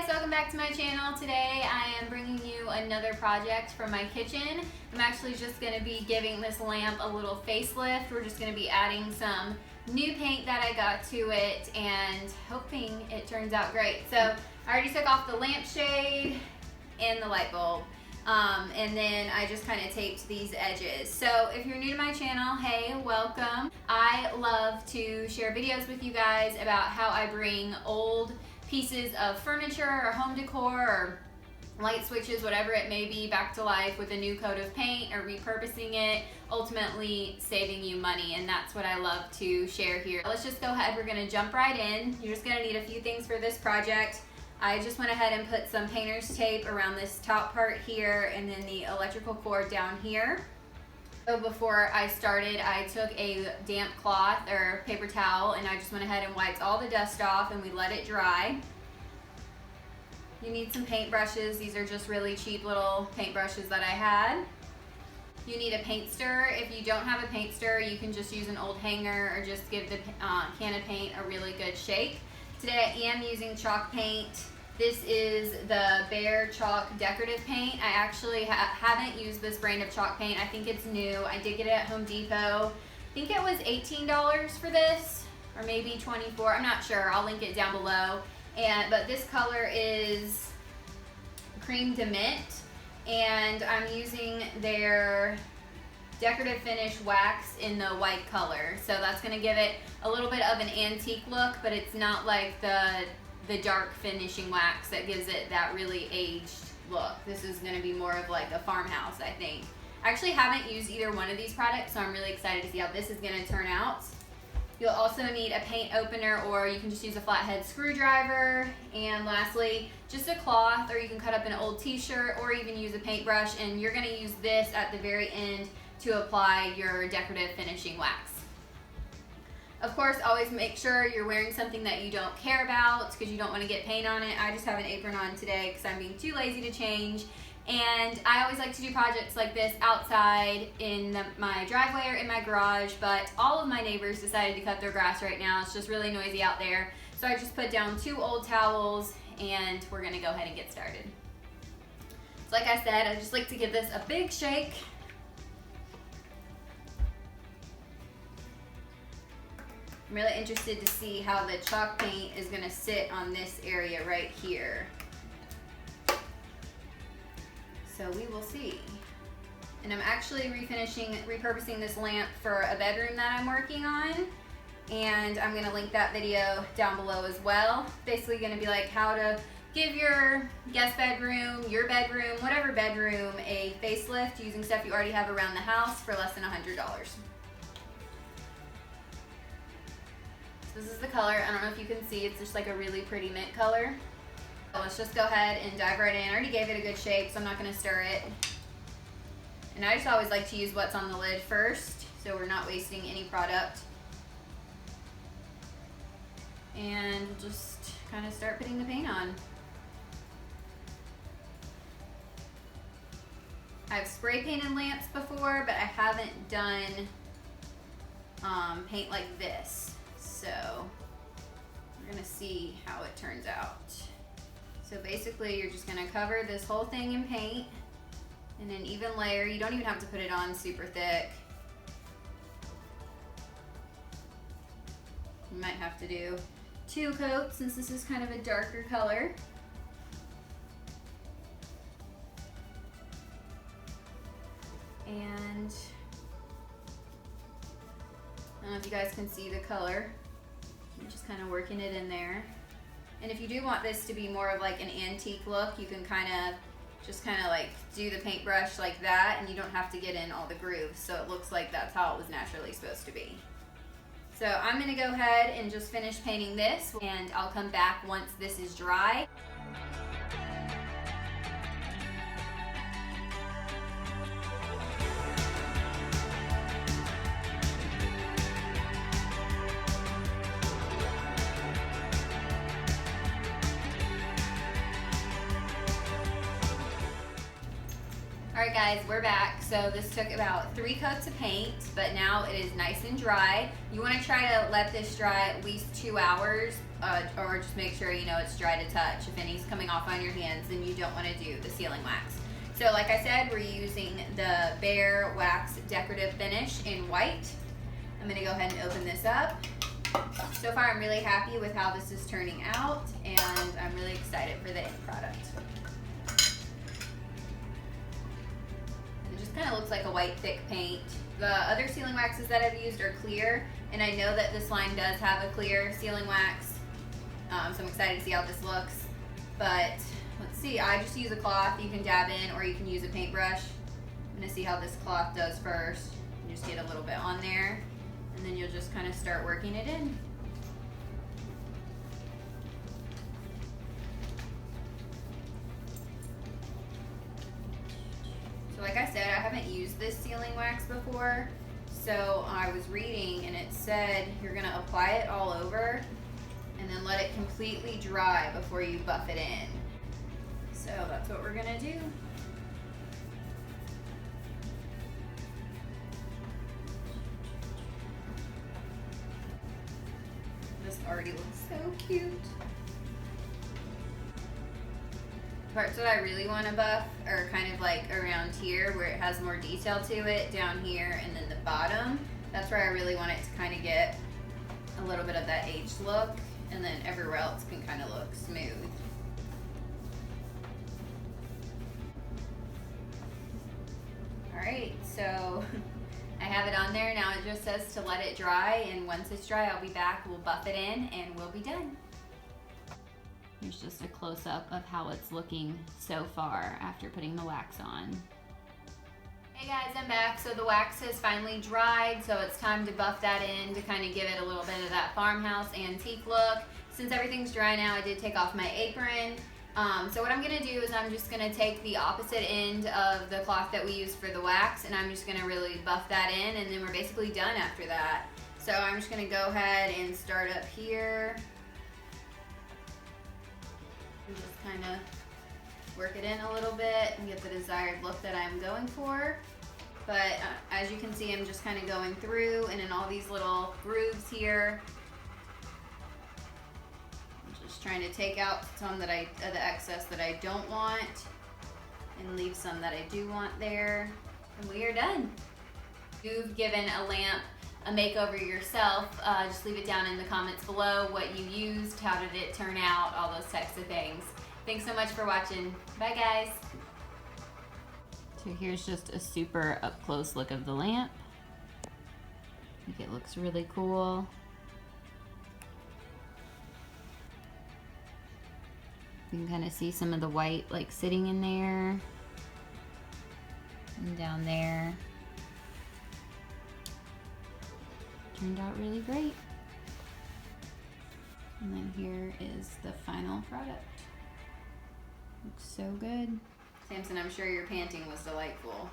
guys, welcome back to my channel. Today I am bringing you another project from my kitchen. I'm actually just going to be giving this lamp a little facelift. We're just going to be adding some new paint that I got to it and hoping it turns out great. So I already took off the lampshade and the light bulb. And then I just kind of taped these edges. So if you're new to my channel, hey, welcome. I love to share videos with you guys about how I bring old pieces of furniture or home decor or light switches, whatever it may be, back to life with a new coat of paint or repurposing it, ultimately saving you money. And that's what I love to share here. Let's just go ahead. We're going to jump right in. You're just going to need a few things for this project. I just went ahead and put some painter's tape around this top part here and then the electrical cord down here. So before I started, I took a damp cloth or paper towel and I just went ahead and wiped all the dust off and we let it dry. You need some paint brushes. These are just really cheap little paint brushes that I had. You need a paint stirrer. If you don't have a paint stirrer, you can just use an old hanger or just give the can of paint a really good shake. Today I am using chalk paint. This is the Bear Chalk Decorative Paint. I actually haven't used this brand of chalk paint. I think it's new. I did get it at Home Depot. I think it was $18 for this, or maybe $24. I'm not sure. I'll link it down below. But this color is Cream de Mint, and I'm using their decorative finish wax in the white color. So that's going to give it a little bit of an antique look, but it's not like the dark finishing wax that gives it that really aged look. This is going to be more of like a Farmhouse, I think. I actually haven't used either one of these products, so I'm really excited to see how this is going to turn out. You'll also need a paint opener, or you can just use a flathead screwdriver. And lastly, just a cloth, or you can cut up an old t-shirt or even use a paintbrush, and you're going to use this at the very end to apply your decorative finishing wax. Of course, always make sure you're wearing something that you don't care about because you don't want to get paint on it. I just have an apron on today because I'm being too lazy to change. And I always like to do projects like this outside in my driveway or in my garage, but all of my neighbors decided to cut their grass right now. It's just really noisy out there. So I just put down 2 old towels and we're gonna go ahead and get started. So like I said, I just like to give this a big shake. I'm really interested to see how the chalk paint is going to sit on this area right here. So we will see. And I'm actually repurposing this lamp for a bedroom that I'm working on. And I'm going to link that video down below as well. Basically going to be like how to give your guest bedroom, your bedroom, whatever bedroom, a facelift using stuff you already have around the house for less than $100. This is the color. I don't know if you can see, it's just like a really pretty mint color. So let's just go ahead and dive right in. I already gave it a good shake, so I'm not going to stir it. And I just always like to use what's on the lid first, so we're not wasting any product. And we'll just kind of start putting the paint on. I've spray painted lamps before, but I haven't done paint like this. So we're gonna see how it turns out. So basically you're just gonna cover this whole thing in paint in an even layer. You don't even have to put it on super thick. You might have to do 2 coats since this is kind of a darker color. And I don't know if you guys can see the color. I'm just kind of working it in there. And if you do want this to be more of like an antique look, you can kind of like do the paintbrush like that, and you don't have to get in all the grooves, so it looks like that's how it was naturally supposed to be. So I'm going to go ahead and just finish painting this, and I'll come back once this is dry. Alright guys, we're back. So this took about 3 coats of paint, but now it is nice and dry. You want to try to let this dry at least 2 hours, or just make sure you know it's dry to touch. If any's coming off on your hands, then you don't want to do the sealing wax. So like I said, we're using the Bare Wax Decorative Finish in white. I'm going to go ahead and open this up. So far I'm really happy with how this is turning out, and I'm really excited for the end product. It just kind of looks like a white thick paint. The other sealing waxes that I've used are clear, and I know that this line does have a clear sealing wax, so I'm excited to see how this looks. But let's see, I just use a cloth you can dab in, or you can use a paintbrush. I'm going to see how this cloth does first. You just get a little bit on there, and then you'll just kind of start working it in. So like I said, I haven't used this sealing wax before, so I was reading and it said you're going to apply it all over and then let it completely dry before you buff it in. So that's what we're going to do. This already looks so cute. Parts that I really want to buff are kind of like around here where it has more detail to it, down here, and then the bottom. That's where I really want it to kind of get a little bit of that aged look, and then everywhere else can kind of look smooth. Alright, so I have it on there. Now it just says to let it dry, and once it's dry I'll be back, we'll buff it in, and we'll be done. Here's just a close-up of how it's looking so far after putting the wax on. Hey guys, I'm back. So the wax has finally dried, so it's time to buff that in to kind of give it a little bit of that farmhouse antique look. Since everything's dry now, I did take off my apron. So what I'm going to do is I'm just going to take the opposite end of the cloth that we used for the wax, and I'm just going to really buff that in, and then we're basically done after that. So I'm just going to go ahead and start up here. And just kind of work it in a little bit and get the desired look that I'm going for. But as you can see, I'm just kind of going through and in all these little grooves here. I'm just trying to take out some that the excess that I don't want and leave some that I do want there. And we are done. If you've given a lamp a makeover yourself, just leave it down in the comments below what you used, how did it turn out, all those types of things. Thanks so much for watching. Bye guys. So here's just a super up close look of the lamp. I think it looks really cool. You can kind of see some of the white like sitting in there and down there. Turned out really great. And then here is the final product. Looks so good. Samson, I'm sure your panting was delightful.